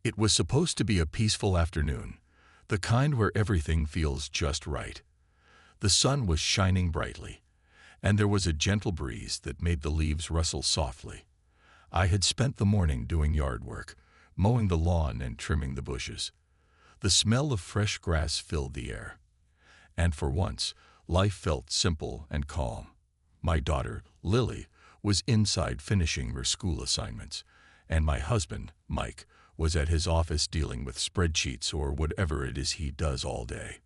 It was supposed to be a peaceful afternoon, the kind where everything feels just right. The sun was shining brightly, and there was a gentle breeze that made the leaves rustle softly. I had spent the morning doing yard work, mowing the lawn and trimming the bushes. The smell of fresh grass filled the air, and for once, life felt simple and calm. My daughter, Lily, was inside finishing her school assignments, and my husband, Mike, was at his office dealing with spreadsheets or whatever it is he does all day.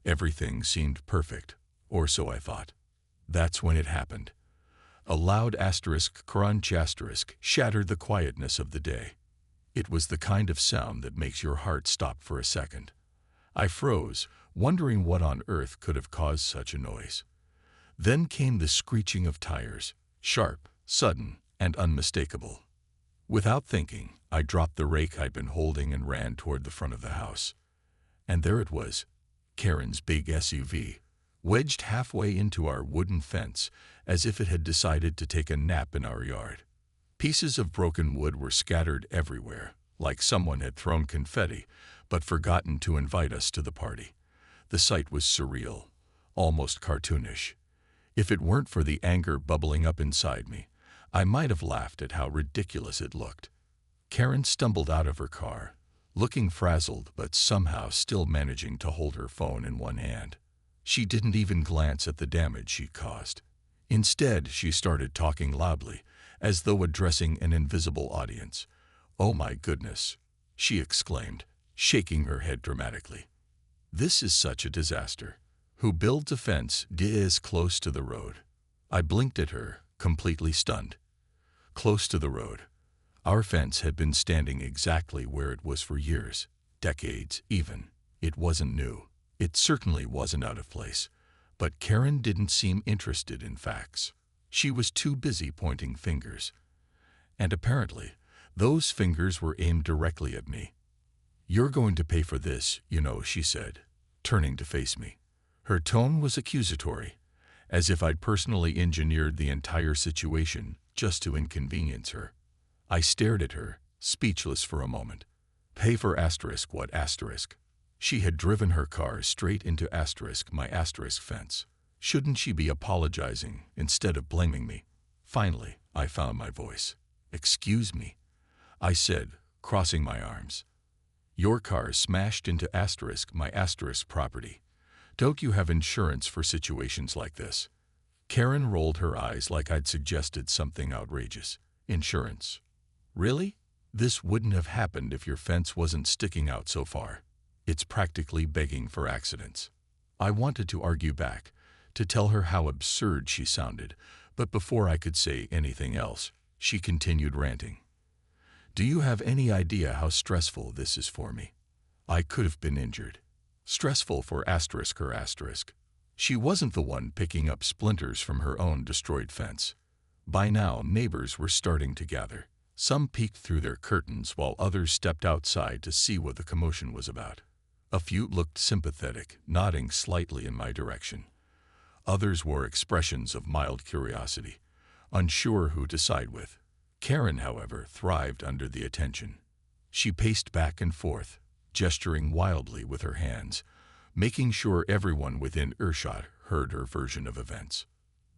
Everything seemed perfect, or so I thought. That's when it happened. A loud asterisk crunch asterisk shattered the quietness of the day. It was the kind of sound that makes your heart stop for a second. I froze, wondering what on earth could have caused such a noise. Then came the screeching of tires, sharp, sudden, and unmistakable. Without thinking, I dropped the rake I'd been holding and ran toward the front of the house. And there it was, Karen's big SUV, wedged halfway into our wooden fence, as if it had decided to take a nap in our yard. Pieces of broken wood were scattered everywhere, like someone had thrown confetti, but forgotten to invite us to the party. The sight was surreal, almost cartoonish. If it weren't for the anger bubbling up inside me, I might have laughed at how ridiculous it looked. Karen stumbled out of her car, looking frazzled but somehow still managing to hold her phone in one hand. She didn't even glance at the damage she caused. Instead, she started talking loudly, as though addressing an invisible audience. "Oh my goodness," she exclaimed, shaking her head dramatically. "This is such a disaster. Who builds a fence this close to the road?" I blinked at her, completely stunned. Close to the road. Our fence had been standing exactly where it was for years, decades even. It wasn't new. It certainly wasn't out of place. But Karen didn't seem interested in facts. She was too busy pointing fingers. And apparently, those fingers were aimed directly at me. "You're going to pay for this, you know," she said, turning to face me. Her tone was accusatory, as if I'd personally engineered the entire situation just to inconvenience her. I stared at her, speechless for a moment. Pay for asterisk what asterisk? She had driven her car straight into asterisk my asterisk fence. Shouldn't she be apologizing instead of blaming me? Finally, I found my voice. "Excuse me," I said, crossing my arms. "Your car smashed into asterisk my asterisk property. Don't you have insurance for situations like this?" Karen rolled her eyes like I'd suggested something outrageous. "Insurance? Really? This wouldn't have happened if your fence wasn't sticking out so far. It's practically begging for accidents." I wanted to argue back, to tell her how absurd she sounded, but before I could say anything else, she continued ranting. "Do you have any idea how stressful this is for me? I could have been injured. Stressful for asterisk her asterisk. She wasn't the one picking up splinters from her own destroyed fence. By now, neighbors were starting to gather. Some peeked through their curtains while others stepped outside to see what the commotion was about. A few looked sympathetic, nodding slightly in my direction. Others wore expressions of mild curiosity, unsure who to side with. Karen, however, thrived under the attention. She paced back and forth, gesturing wildly with her hands, making sure everyone within earshot heard her version of events.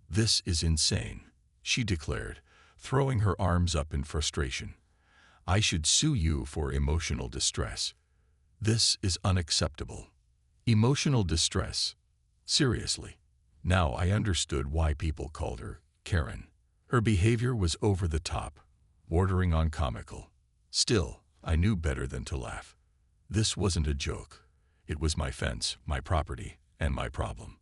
"This is insane," she declared, throwing her arms up in frustration. "I should sue you for emotional distress. This is unacceptable." Emotional distress? Seriously. Now I understood why people called her Karen. Her behavior was over the top, bordering on comical. Still, I knew better than to laugh. This wasn't a joke. It was my fence, my property, and my problem.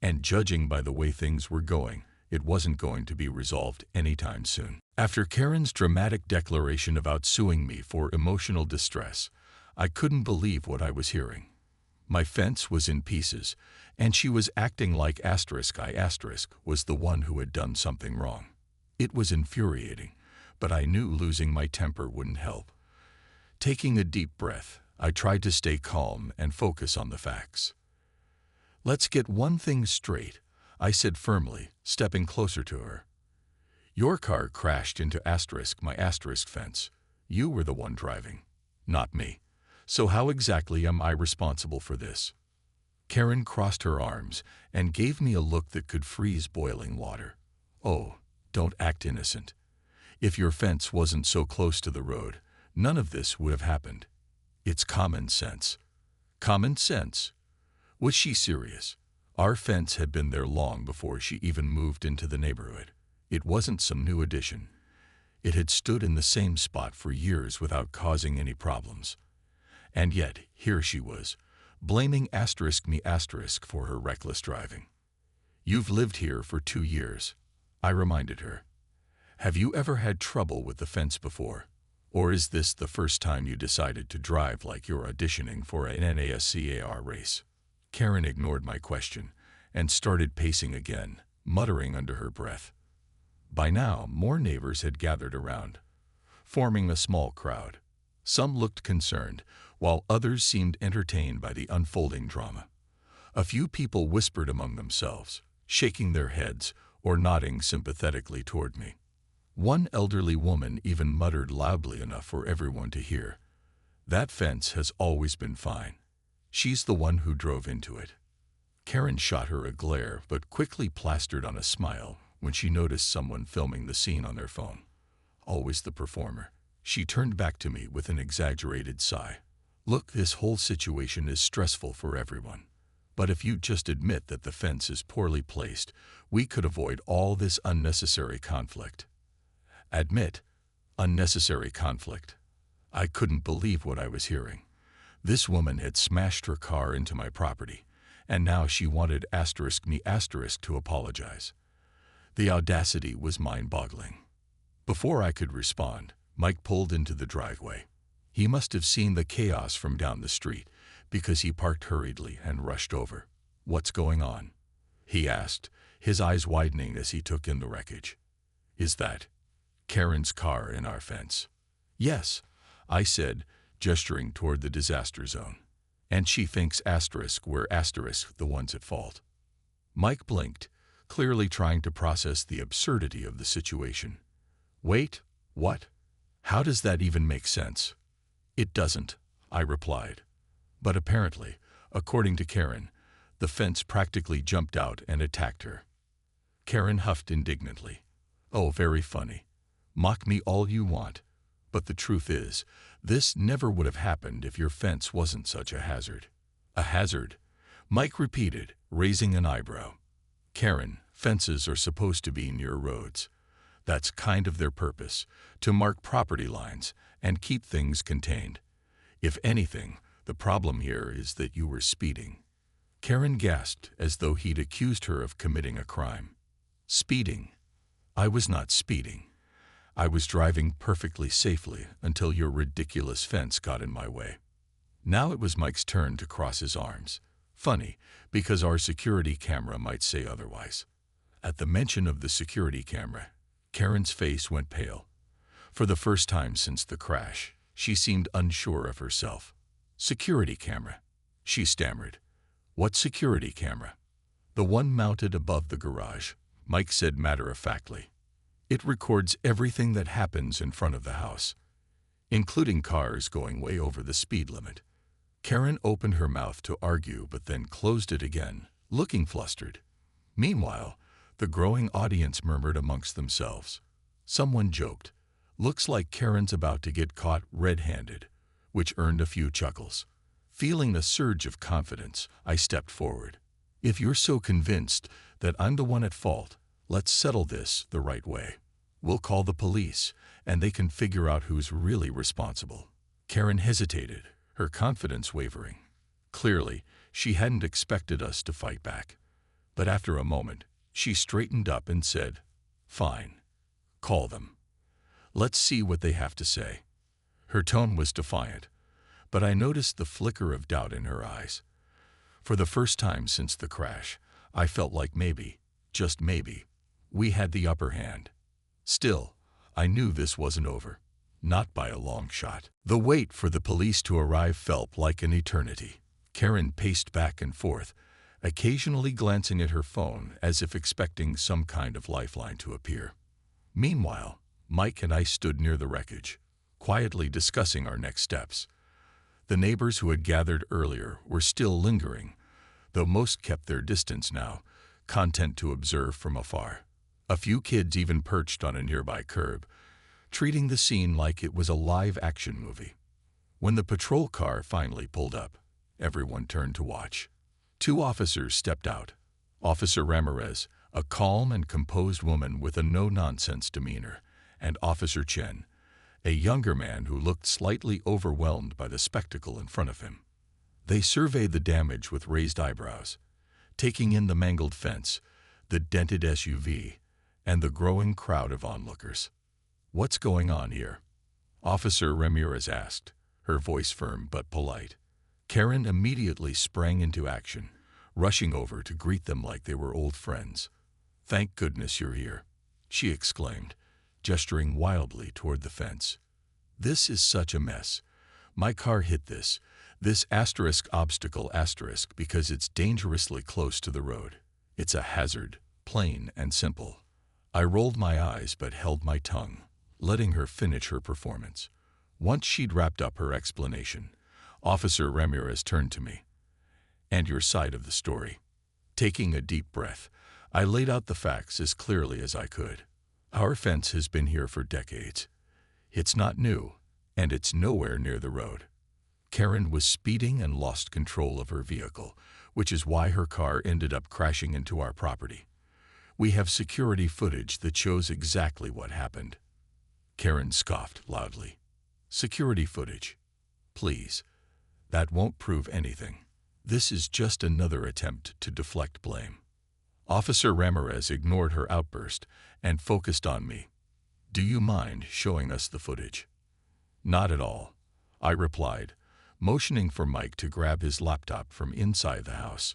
And judging by the way things were going, it wasn't going to be resolved anytime soon. After Karen's dramatic declaration about suing me for emotional distress, I couldn't believe what I was hearing. My fence was in pieces, and she was acting like asterisk I asterisk was the one who had done something wrong. It was infuriating, but I knew losing my temper wouldn't help. Taking a deep breath, I tried to stay calm and focus on the facts. "Let's get one thing straight," I said firmly, stepping closer to her. "Your car crashed into asterisk my asterisk fence. You were the one driving. Not me. So how exactly am I responsible for this? Karen crossed her arms and gave me a look that could freeze boiling water. Oh, don't act innocent. If your fence wasn't so close to the road, none of this would have happened. It's common sense. Common sense? Was she serious? Our fence had been there long before she even moved into the neighborhood. It wasn't some new addition. It had stood in the same spot for years without causing any problems. And yet, here she was, blaming me for her reckless driving. You've lived here for 2 years, I reminded her. Have you ever had trouble with the fence before? Or is this the first time you decided to drive like you're auditioning for an NASCAR race? Karen ignored my question and started pacing again, muttering under her breath. By now, more neighbors had gathered around, forming a small crowd. Some looked concerned, while others seemed entertained by the unfolding drama. A few people whispered among themselves, shaking their heads or nodding sympathetically toward me. One elderly woman even muttered loudly enough for everyone to hear, "That fence has always been fine. She's the one who drove into it." Karen shot her a glare but quickly plastered on a smile when she noticed someone filming the scene on their phone. Always the performer. She turned back to me with an exaggerated sigh. Look, this whole situation is stressful for everyone. But if you just admit that the fence is poorly placed, we could avoid all this unnecessary conflict. Admit? Unnecessary conflict. I couldn't believe what I was hearing. This woman had smashed her car into my property, and now she wanted me to apologize. The audacity was mind-boggling. Before I could respond, Mike pulled into the driveway. He must have seen the chaos from down the street, because he parked hurriedly and rushed over. "What's going on?" he asked, his eyes widening as he took in the wreckage. "Is that Karen's car in our fence?" "Yes," I said, gesturing toward the disaster zone. "And she thinks we're the ones at fault." Mike blinked, clearly trying to process the absurdity of the situation. "Wait, what? How does that even make sense?" "It doesn't," I replied. But apparently, according to Karen, the fence practically jumped out and attacked her. Karen huffed indignantly. "Oh, very funny. Mock me all you want. But the truth is, this never would have happened if your fence wasn't such a hazard." "A hazard?" Mike repeated, raising an eyebrow. "Karen, fences are supposed to be near roads. That's kind of their purpose, to mark property lines and keep things contained. If anything, the problem here is that you were speeding." Karen gasped as though he'd accused her of committing a crime. "Speeding? I was not speeding. I was driving perfectly safely until your ridiculous fence got in my way." Now it was Mike's turn to cross his arms. Funny, because our security camera might say otherwise. At the mention of the security camera, Karen's face went pale. For the first time since the crash, she seemed unsure of herself. "Security camera?" she stammered. "What security camera?" "The one mounted above the garage," Mike said matter-of-factly. "It records everything that happens in front of the house, including cars going way over the speed limit." Karen opened her mouth to argue but then closed it again, looking flustered. Meanwhile, the growing audience murmured amongst themselves. Someone joked, "Looks like Karen's about to get caught red-handed," which earned a few chuckles. Feeling a surge of confidence, I stepped forward. "If you're so convinced that I'm the one at fault, let's settle this the right way. We'll call the police, and they can figure out who's really responsible." Karen hesitated, her confidence wavering. Clearly, she hadn't expected us to fight back. But after a moment, she straightened up and said, "Fine. Call them. Let's see what they have to say." Her tone was defiant, but I noticed the flicker of doubt in her eyes. For the first time since the crash, I felt like maybe, just maybe, we had the upper hand. Still, I knew this wasn't over. Not by a long shot. The wait for the police to arrive felt like an eternity. Karen paced back and forth, occasionally glancing at her phone as if expecting some kind of lifeline to appear. Meanwhile, Mike and I stood near the wreckage, quietly discussing our next steps. The neighbors who had gathered earlier were still lingering, though most kept their distance now, content to observe from afar. A few kids even perched on a nearby curb, treating the scene like it was a live-action movie. When the patrol car finally pulled up, everyone turned to watch. Two officers stepped out. Officer Ramirez, a calm and composed woman with a no-nonsense demeanor, and Officer Chen, a younger man who looked slightly overwhelmed by the spectacle in front of him. They surveyed the damage with raised eyebrows, taking in the mangled fence, the dented SUV, and the growing crowd of onlookers. "What's going on here?" Officer Ramirez asked, her voice firm but polite. Karen immediately sprang into action, rushing over to greet them like they were old friends. "Thank goodness you're here," she exclaimed, gesturing wildly toward the fence. "This is such a mess. My car hit this obstacle because it's dangerously close to the road. It's a hazard, plain and simple." I rolled my eyes but held my tongue, letting her finish her performance. Once she'd wrapped up her explanation, Officer Ramirez turned to me. "And your side of the story." Taking a deep breath, I laid out the facts as clearly as I could. "Our fence has been here for decades. It's not new, and it's nowhere near the road. Karen was speeding and lost control of her vehicle, which is why her car ended up crashing into our property. We have security footage that shows exactly what happened." Karen scoffed loudly. "Security footage? Please, that won't prove anything. This is just another attempt to deflect blame." Officer Ramirez ignored her outburst and focused on me. "Do you mind showing us the footage?" "Not at all," I replied, motioning for Mike to grab his laptop from inside the house.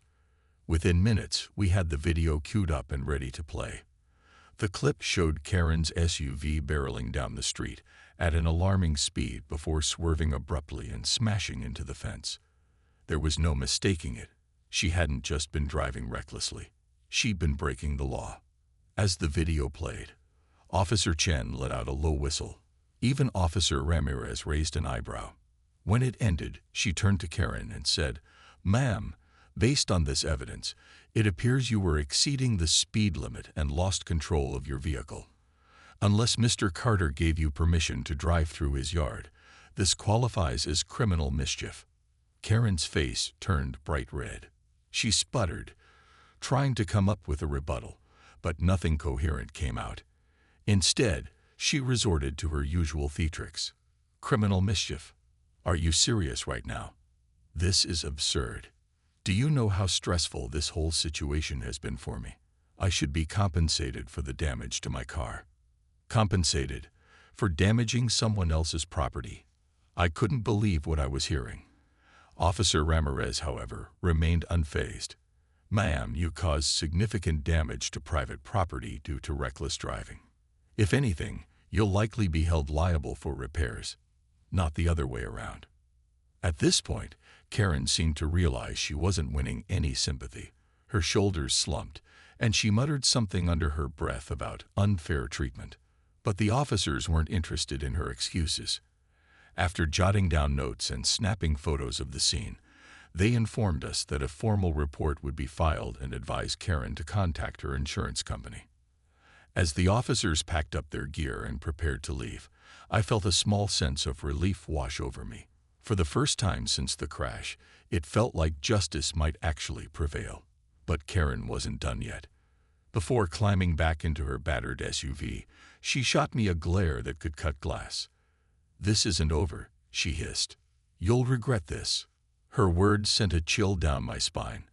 Within minutes, we had the video queued up and ready to play. The clip showed Karen's SUV barreling down the street at an alarming speed before swerving abruptly and smashing into the fence. There was no mistaking it. She hadn't just been driving recklessly. She'd been breaking the law. As the video played, Officer Chen let out a low whistle. Even Officer Ramirez raised an eyebrow. When it ended, she turned to Karen and said, "Ma'am, based on this evidence, it appears you were exceeding the speed limit and lost control of your vehicle. Unless Mr. Carter gave you permission to drive through his yard, this qualifies as criminal mischief." Karen's face turned bright red. She sputtered, trying to come up with a rebuttal, but nothing coherent came out. Instead, she resorted to her usual theatrics. "Criminal mischief? Are you serious right now? This is absurd. Do you know how stressful this whole situation has been for me? I should be compensated for the damage to my car." Compensated for damaging someone else's property? I couldn't believe what I was hearing. Officer Ramirez, however, remained unfazed. "Ma'am, you caused significant damage to private property due to reckless driving. If anything, you'll likely be held liable for repairs, not the other way around." At this point, Karen seemed to realize she wasn't winning any sympathy. Her shoulders slumped, and she muttered something under her breath about unfair treatment. But the officers weren't interested in her excuses. After jotting down notes and snapping photos of the scene, they informed us that a formal report would be filed and advised Karen to contact her insurance company. As the officers packed up their gear and prepared to leave, I felt a small sense of relief wash over me. For the first time since the crash, it felt like justice might actually prevail. But Karen wasn't done yet. Before climbing back into her battered SUV, she shot me a glare that could cut glass. "This isn't over," she hissed. "You'll regret this." Her words sent a chill down my spine,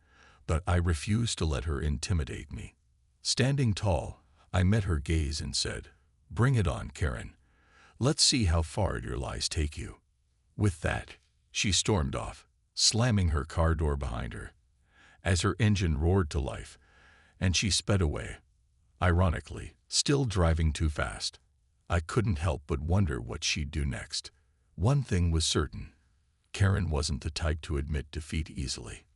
but I refused to let her intimidate me. Standing tall, I met her gaze and said, "Bring it on, Karen. Let's see how far your lies take you." With that, she stormed off, slamming her car door behind her. As her engine roared to life, and she sped away, ironically, still driving too fast, I couldn't help but wonder what she'd do next. One thing was certain. Karen wasn't the type to admit defeat easily.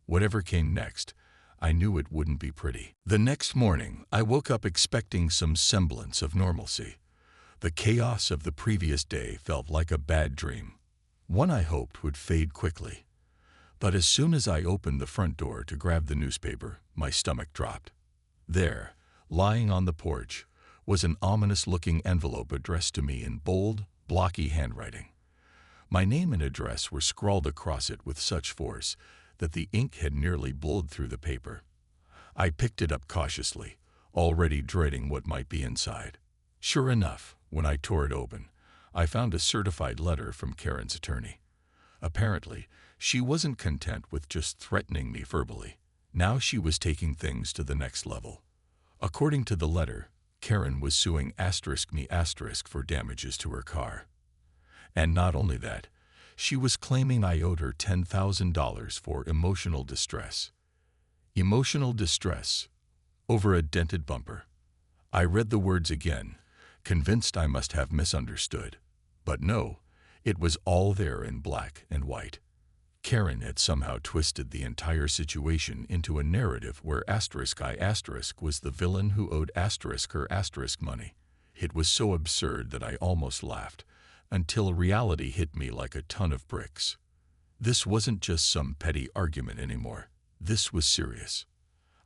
Whatever came next, I knew it wouldn't be pretty. The next morning, I woke up expecting some semblance of normalcy. The chaos of the previous day felt like a bad dream. One I hoped would fade quickly. But as soon as I opened the front door to grab the newspaper, my stomach dropped. There, lying on the porch, was an ominous-looking envelope addressed to me in bold, blocky handwriting. My name and address were scrawled across it with such force that the ink had nearly blowed through the paper. I picked it up cautiously, already dreading what might be inside. Sure enough, when I tore it open, I found a certified letter from Karen's attorney. Apparently, she wasn't content with just threatening me verbally. Now she was taking things to the next level. According to the letter, Karen was suing *me* for damages to her car. And not only that, she was claiming I owed her $10,000 for emotional distress. Emotional distress over a dented bumper. I read the words again, convinced I must have misunderstood. But no, it was all there in black and white. Karen had somehow twisted the entire situation into a narrative where *I* was the villain who owed her money. It was so absurd that I almost laughed, until reality hit me like a ton of bricks. This wasn't just some petty argument anymore. This was serious.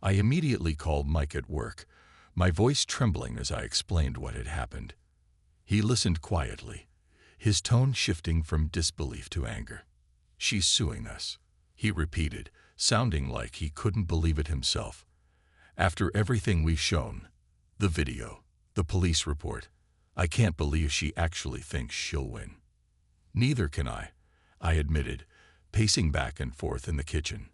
I immediately called Mike at work, my voice trembling as I explained what had happened. He listened quietly, his tone shifting from disbelief to anger. "She's suing us," he repeated, sounding like he couldn't believe it himself. "After everything we've shown, the video, the police report, I can't believe she actually thinks she'll win." "Neither can I," admitted, pacing back and forth in the kitchen.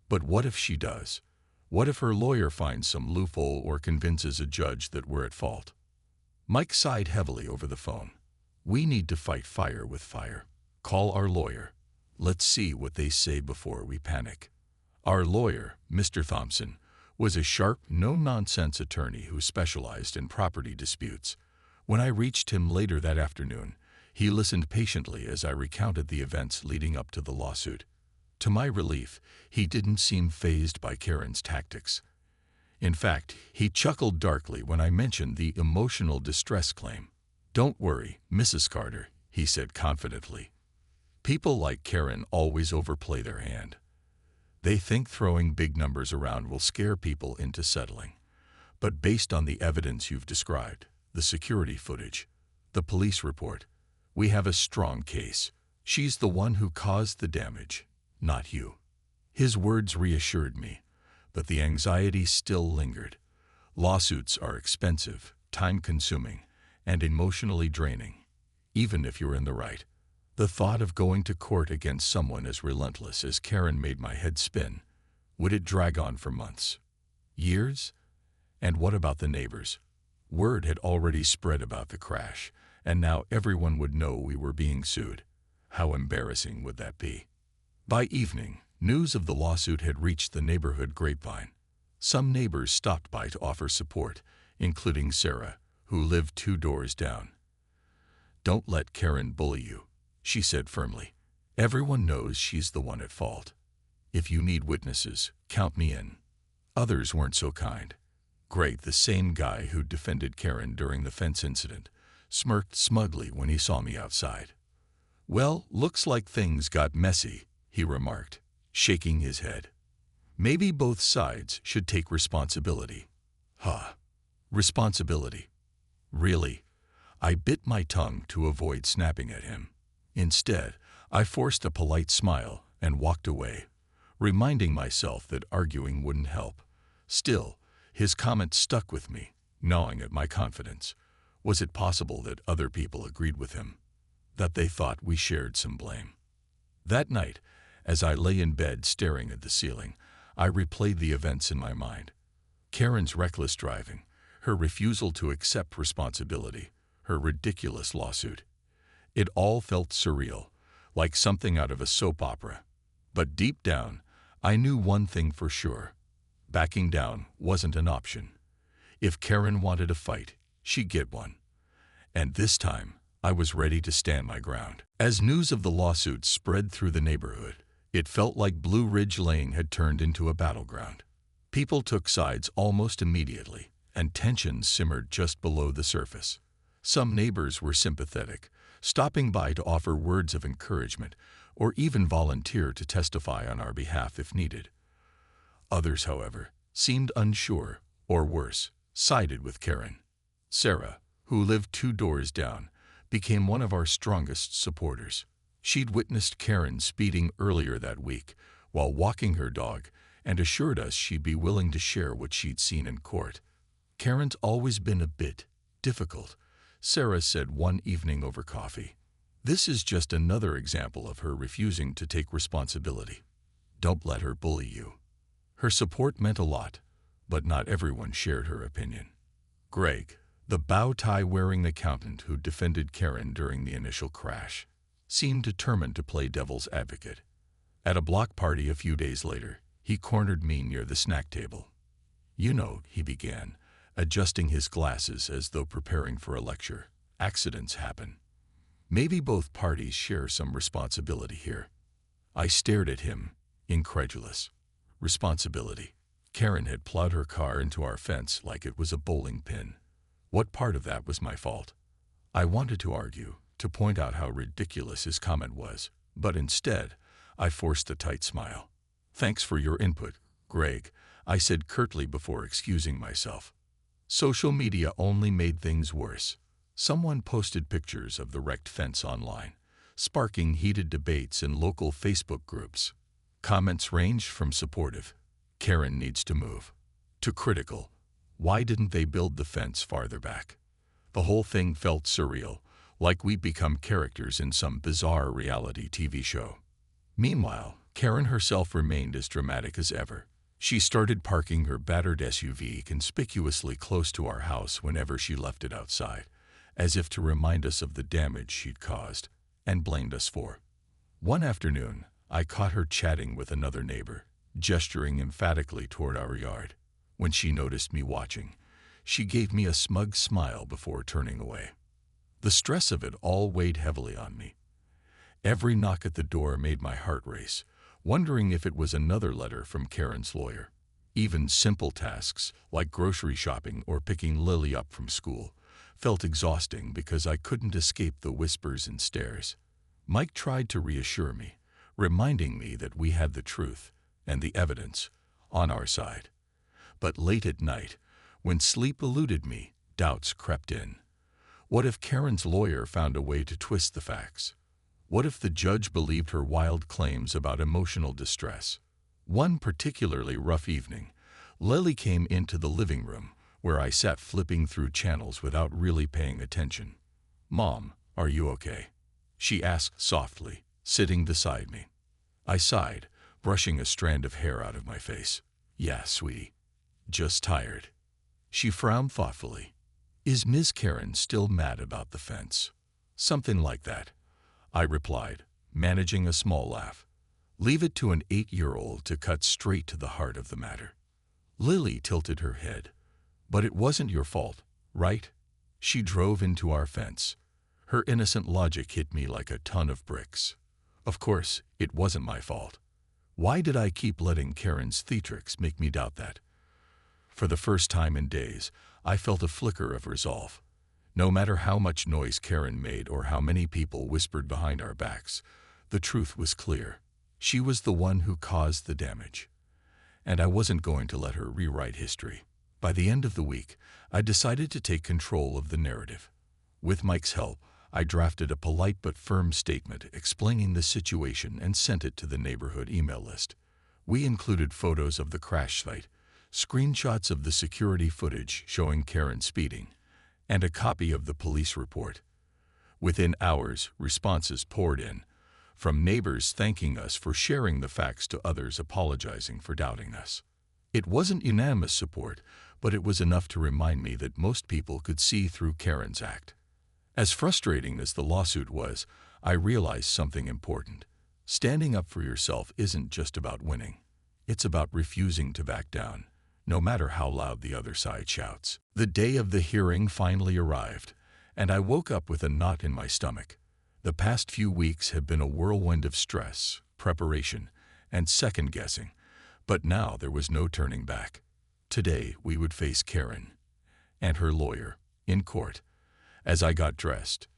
"But what if she does? What if her lawyer finds some loophole or convinces a judge that we're at fault?" Mike sighed heavily over the phone. "We need to fight fire with fire. Call our lawyer. Let's see what they say before we panic." Our lawyer, Mr. Thompson, was a sharp, no-nonsense attorney who specialized in property disputes. When I reached him later that afternoon, he listened patiently as I recounted the events leading up to the lawsuit. To my relief, he didn't seem fazed by Karen's tactics. In fact, he chuckled darkly when I mentioned the emotional distress claim. "Don't worry, Mrs. Carter," he said confidently. "People like Karen always overplay their hand. They think throwing big numbers around will scare people into settling. But based on the evidence you've described, the security footage, the police report, we have a strong case. She's the one who caused the damage, not you." His words reassured me, but the anxiety still lingered. Lawsuits are expensive, time-consuming, and emotionally draining, even if you're in the right. The thought of going to court against someone as relentless as Karen made my head spin. Would it drag on for months? Years? And what about the neighbors? Word had already spread about the crash, and now everyone would know we were being sued. How embarrassing would that be? By evening, news of the lawsuit had reached the neighborhood grapevine. Some neighbors stopped by to offer support, including Sarah, who lived 2 doors down. "Don't let Karen bully you," she said firmly. "Everyone knows she's the one at fault. If you need witnesses, count me in." Others weren't so kind. Greg, the same guy who defended Karen during the fence incident, smirked smugly when he saw me outside. "Well, looks like things got messy," he remarked, shaking his head. "Maybe both sides should take responsibility." Huh. Responsibility. Really? I bit my tongue to avoid snapping at him. Instead, I forced a polite smile and walked away, reminding myself that arguing wouldn't help. Still, his comment stuck with me, gnawing at my confidence. Was it possible that other people agreed with him? That they thought we shared some blame? That night, as I lay in bed staring at the ceiling, I replayed the events in my mind. Karen's reckless driving, her refusal to accept responsibility, her ridiculous lawsuit. It all felt surreal, like something out of a soap opera. But deep down, I knew one thing for sure. Backing down wasn't an option. If Karen wanted a fight, she'd get one. And this time, I was ready to stand my ground. As news of the lawsuit spread through the neighborhood, it felt like Blue Ridge Lane had turned into a battleground. People took sides almost immediately, and tensions simmered just below the surface. Some neighbors were sympathetic, stopping by to offer words of encouragement or even volunteer to testify on our behalf if needed. Others, however, seemed unsure, or worse, sided with Karen. Sarah, who lived 2 doors down, became one of our strongest supporters. She'd witnessed Karen speeding earlier that week while walking her dog and assured us she'd be willing to share what she'd seen in court. Karen's always been a bit difficult, Sarah said one evening over coffee. This is just another example of her refusing to take responsibility. Don't let her bully you. Her support meant a lot, but not everyone shared her opinion. Greg, the bow-tie-wearing accountant who defended Karen during the initial crash, seemed determined to play devil's advocate. At a block party a few days later, he cornered me near the snack table. "You know," he began, adjusting his glasses as though preparing for a lecture, "accidents happen. Maybe both parties share some responsibility here." I stared at him, incredulous. Responsibility. Karen had plowed her car into our fence like it was a bowling pin. What part of that was my fault? I wanted to argue, to point out how ridiculous his comment was, but instead, I forced a tight smile. "Thanks for your input, Greg," I said curtly before excusing myself. Social media only made things worse. Someone posted pictures of the wrecked fence online, sparking heated debates in local Facebook groups. Comments ranged from supportive, "Karen needs to move," to critical, "Why didn't they build the fence farther back?" The whole thing felt surreal, like we'd become characters in some bizarre reality TV show. Meanwhile, Karen herself remained as dramatic as ever. She started parking her battered SUV conspicuously close to our house whenever she left it outside, as if to remind us of the damage she'd caused, and blamed us for. One afternoon, I caught her chatting with another neighbor, gesturing emphatically toward our yard. When she noticed me watching, she gave me a smug smile before turning away. The stress of it all weighed heavily on me. Every knock at the door made my heart race, wondering if it was another letter from Karen's lawyer. Even simple tasks, like grocery shopping or picking Lily up from school, felt exhausting because I couldn't escape the whispers and stares. Mike tried to reassure me, reminding me that we had the truth and the evidence on our side. But late at night, when sleep eluded me, doubts crept in. What if Karen's lawyer found a way to twist the facts? What if the judge believed her wild claims about emotional distress? One particularly rough evening, Lily came into the living room, where I sat flipping through channels without really paying attention. "Mom, are you okay?" she asked softly, sitting beside me. I sighed, brushing a strand of hair out of my face. "Yeah, sweetie. Just tired." She frowned thoughtfully. "Is Ms. Karen still mad about the fence?" "Something like that," I replied, managing a small laugh. Leave it to an 8-year-old to cut straight to the heart of the matter. Lily tilted her head. "But it wasn't your fault, right?" She drove into our fence. Her innocent logic hit me like a ton of bricks. Of course, it wasn't my fault. Why did I keep letting Karen's theatrics make me doubt that? For the first time in days, I felt a flicker of resolve. No matter how much noise Karen made or how many people whispered behind our backs, the truth was clear. She was the one who caused the damage. And I wasn't going to let her rewrite history. By the end of the week, I decided to take control of the narrative. With Mike's help, I drafted a polite but firm statement explaining the situation and sent it to the neighborhood email list. We included photos of the crash site, screenshots of the security footage showing Karen speeding, and a copy of the police report. Within hours, responses poured in, from neighbors thanking us for sharing the facts to others apologizing for doubting us. It wasn't unanimous support, but it was enough to remind me that most people could see through Karen's act. As frustrating as the lawsuit was, I realized something important. Standing up for yourself isn't just about winning. It's about refusing to back down, no matter how loud the other side shouts. The day of the hearing finally arrived, and I woke up with a knot in my stomach. The past few weeks have been a whirlwind of stress, preparation, and second-guessing, but now there was no turning back. Today we would face Karen and her lawyer in court. As I got dressed,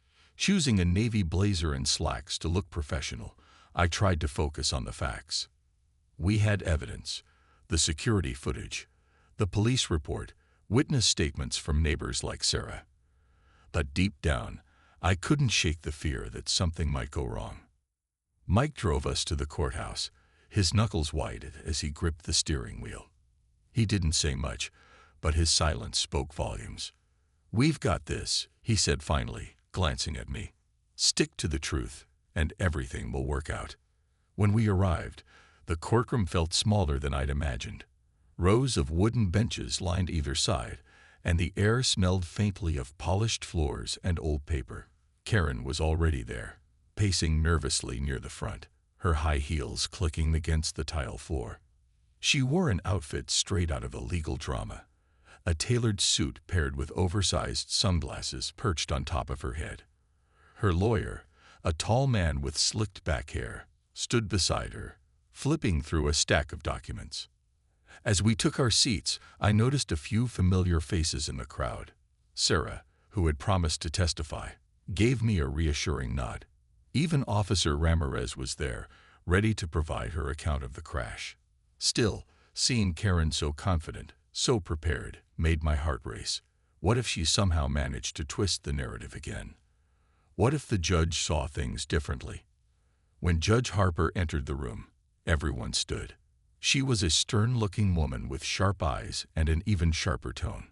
Choosing a navy blazer and slacks to look professional, I tried to focus on the facts. We had evidence: the security footage, the police report, witness statements from neighbors like Sarah. But deep down, I couldn't shake the fear that something might go wrong. Mike drove us to the courthouse, his knuckles white as he gripped the steering wheel. He didn't say much, but his silence spoke volumes. "We've got this," he said finally, glancing at me. "Stick to the truth, and everything will work out." When we arrived, the courtroom felt smaller than I'd imagined. Rows of wooden benches lined either side, and the air smelled faintly of polished floors and old paper. Karen was already there, pacing nervously near the front, her high heels clicking against the tile floor. She wore an outfit straight out of a legal drama, a tailored suit paired with oversized sunglasses perched on top of her head. Her lawyer, a tall man with slicked back hair, stood beside her, flipping through a stack of documents. As we took our seats, I noticed a few familiar faces in the crowd. Sarah, who had promised to testify, gave me a reassuring nod. Even Officer Ramirez was there, ready to provide her account of the crash. Still, seeing Karen so confident, so prepared, made my heart race. What if she somehow managed to twist the narrative again? What if the judge saw things differently? When Judge Harper entered the room, everyone stood. She was a stern-looking woman with sharp eyes and an even sharper tone.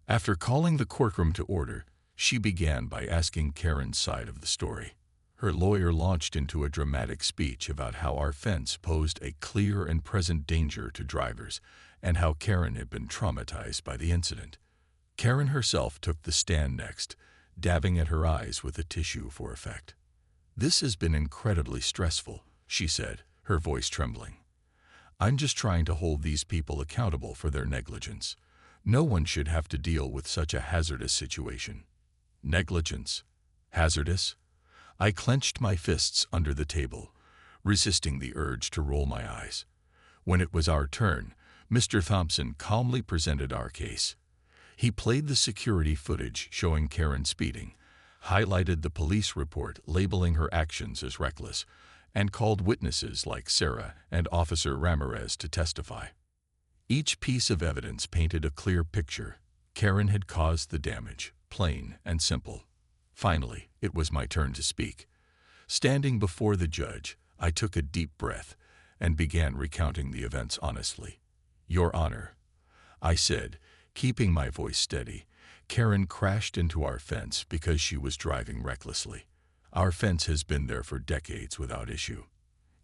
After calling the courtroom to order, she began by asking Karen's side of the story. Her lawyer launched into a dramatic speech about how our fence posed a clear and present danger to drivers and how Karen had been traumatized by the incident. Karen herself took the stand next, dabbing at her eyes with a tissue for effect. "This has been incredibly stressful," she said, her voice trembling. "I'm just trying to hold these people accountable for their negligence. No one should have to deal with such a hazardous situation." Negligence? Hazardous? I clenched my fists under the table, resisting the urge to roll my eyes. When it was our turn, Mr. Thompson calmly presented our case. He played the security footage showing Karen speeding, highlighted the police report labeling her actions as reckless, and called witnesses like Sarah and Officer Ramirez to testify. Each piece of evidence painted a clear picture. Karen had caused the damage, plain and simple. Finally, it was my turn to speak. Standing before the judge, I took a deep breath and began recounting the events honestly. "Your Honor," I said, keeping my voice steady, "Karen crashed into our fence because she was driving recklessly. Our fence has been there for decades without issue.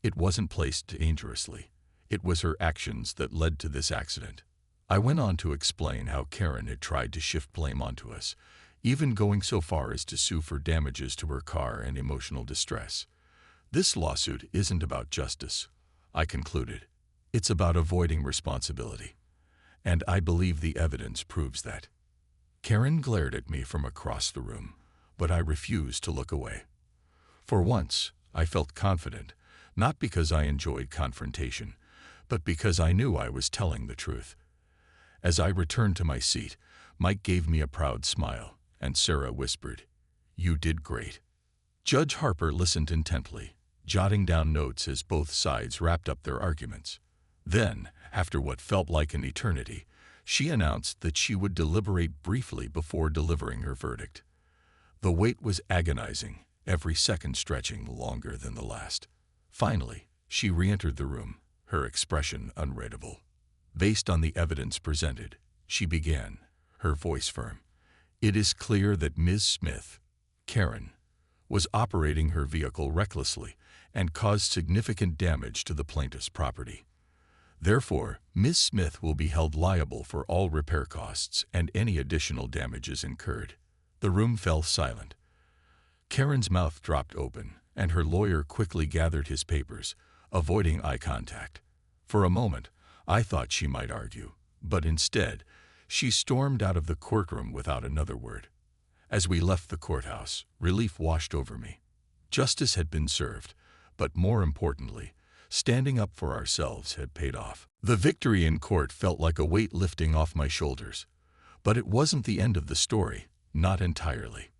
It wasn't placed dangerously. It was her actions that led to this accident." I went on to explain how Karen had tried to shift blame onto us, even going so far as to sue for damages to her car and emotional distress. "This lawsuit isn't about justice," I concluded. "It's about avoiding responsibility. And I believe the evidence proves that." Karen glared at me from across the room, but I refused to look away. For once, I felt confident, not because I enjoyed confrontation, but because I knew I was telling the truth. As I returned to my seat, Mike gave me a proud smile, and Sarah whispered, "You did great." Judge Harper listened intently, jotting down notes as both sides wrapped up their arguments. Then, after what felt like an eternity, she announced that she would deliberate briefly before delivering her verdict. The wait was agonizing, every second stretching longer than the last. Finally, she re-entered the room, her expression unreadable. Based on the evidence presented, she began, her voice firm. "It is clear that Ms. Smith, Karen, was operating her vehicle recklessly and caused significant damage to the plaintiff's property. Therefore, Ms. Smith will be held liable for all repair costs and any additional damages incurred." The room fell silent. Karen's mouth dropped open, and her lawyer quickly gathered his papers, avoiding eye contact. For a moment, I thought she might argue, but instead, she stormed out of the courtroom without another word. As we left the courthouse, relief washed over me. Justice had been served, but more importantly, standing up for ourselves had paid off. The victory in court felt like a weight lifting off my shoulders. But it wasn't the end of the story, not entirely.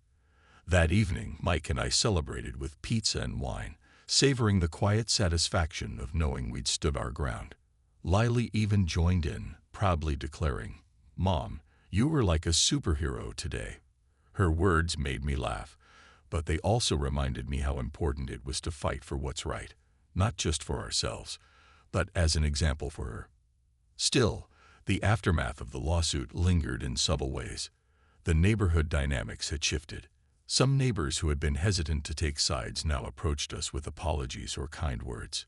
That evening, Mike and I celebrated with pizza and wine, savoring the quiet satisfaction of knowing we'd stood our ground. Lily even joined in, proudly declaring, "Mom, you were like a superhero today." Her words made me laugh, but they also reminded me how important it was to fight for what's right, not just for ourselves, but as an example for her. Still, the aftermath of the lawsuit lingered in subtle ways. The neighborhood dynamics had shifted. Some neighbors who had been hesitant to take sides now approached us with apologies or kind words.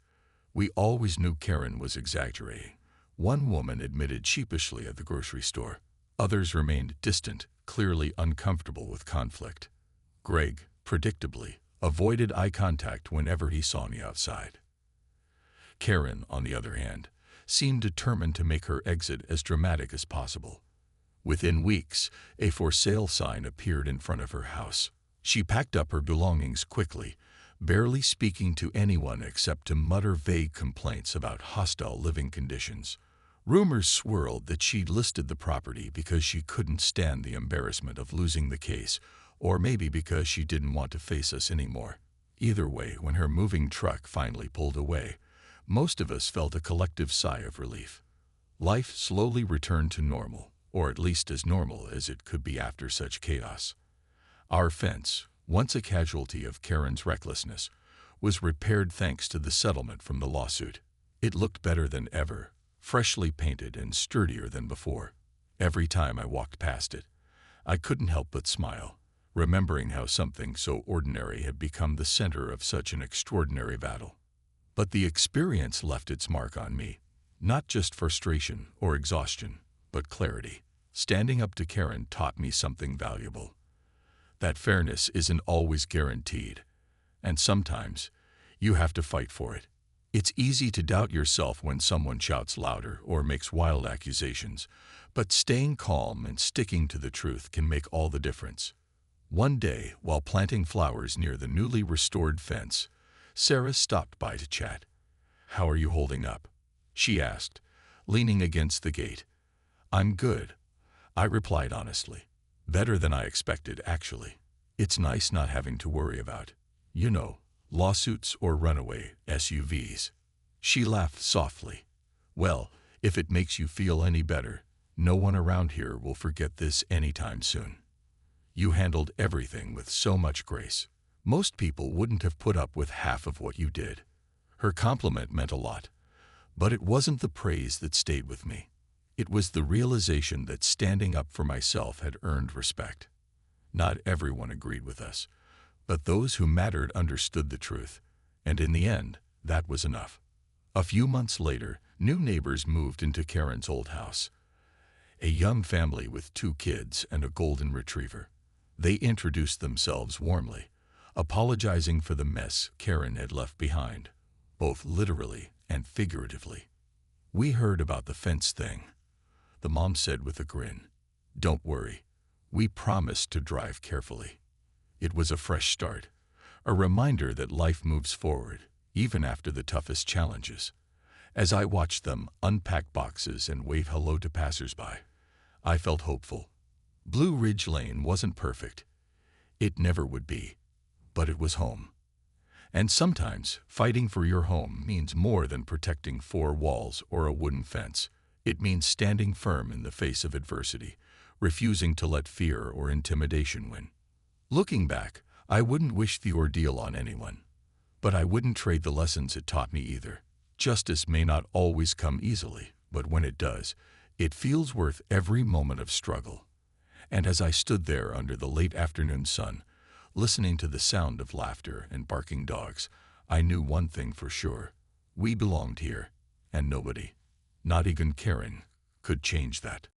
We always knew Karen was exaggerating. One woman admitted sheepishly at the grocery store. Others remained distant, clearly uncomfortable with conflict. Greg, predictably, avoided eye contact whenever he saw me outside. Karen, on the other hand, seemed determined to make her exit as dramatic as possible. Within weeks, a for sale sign appeared in front of her house. She packed up her belongings quickly, barely speaking to anyone except to mutter vague complaints about hostile living conditions. Rumors swirled that she'd listed the property because she couldn't stand the embarrassment of losing the case, or maybe because she didn't want to face us anymore. Either way, when her moving truck finally pulled away, most of us felt a collective sigh of relief. Life slowly returned to normal, or at least as normal as it could be after such chaos. Our fence, once a casualty of Karen's recklessness, was repaired thanks to the settlement from the lawsuit. It looked better than ever, freshly painted and sturdier than before. Every time I walked past it, I couldn't help but smile, remembering how something so ordinary had become the center of such an extraordinary battle. But the experience left its mark on me, not just frustration or exhaustion, but clarity. Standing up to Karen taught me something valuable. That fairness isn't always guaranteed, and sometimes you have to fight for it. It's easy to doubt yourself when someone shouts louder or makes wild accusations, but staying calm and sticking to the truth can make all the difference. One day, while planting flowers near the newly restored fence, Sarah stopped by to chat. "How are you holding up?" she asked, leaning against the gate. "I'm good," I replied honestly. "Better than I expected, actually. It's nice not having to worry about, lawsuits or runaway SUVs." She laughed softly. "Well, if it makes you feel any better, no one around here will forget this anytime soon. You handled everything with so much grace. Most people wouldn't have put up with half of what you did." Her compliment meant a lot, but it wasn't the praise that stayed with me. It was the realization that standing up for myself had earned respect. Not everyone agreed with us, but those who mattered understood the truth, and in the end, that was enough. A few months later, new neighbors moved into Karen's old house. A young family with 2 kids and a golden retriever. They introduced themselves warmly, apologizing for the mess Karen had left behind, both literally and figuratively. "We heard about the fence thing," the mom said with a grin. "Don't worry, we promised to drive carefully." It was a fresh start, a reminder that life moves forward, even after the toughest challenges. As I watched them unpack boxes and wave hello to passersby, I felt hopeful. Blue Ridge Lane wasn't perfect. It never would be, but it was home. And sometimes, fighting for your home means more than protecting 4 walls or a wooden fence. It means standing firm in the face of adversity, refusing to let fear or intimidation win. Looking back, I wouldn't wish the ordeal on anyone, but I wouldn't trade the lessons it taught me either. Justice may not always come easily, but when it does, it feels worth every moment of struggle. And as I stood there under the late afternoon sun, listening to the sound of laughter and barking dogs, I knew one thing for sure. We belonged here, and nobody, not even Karen, could change that.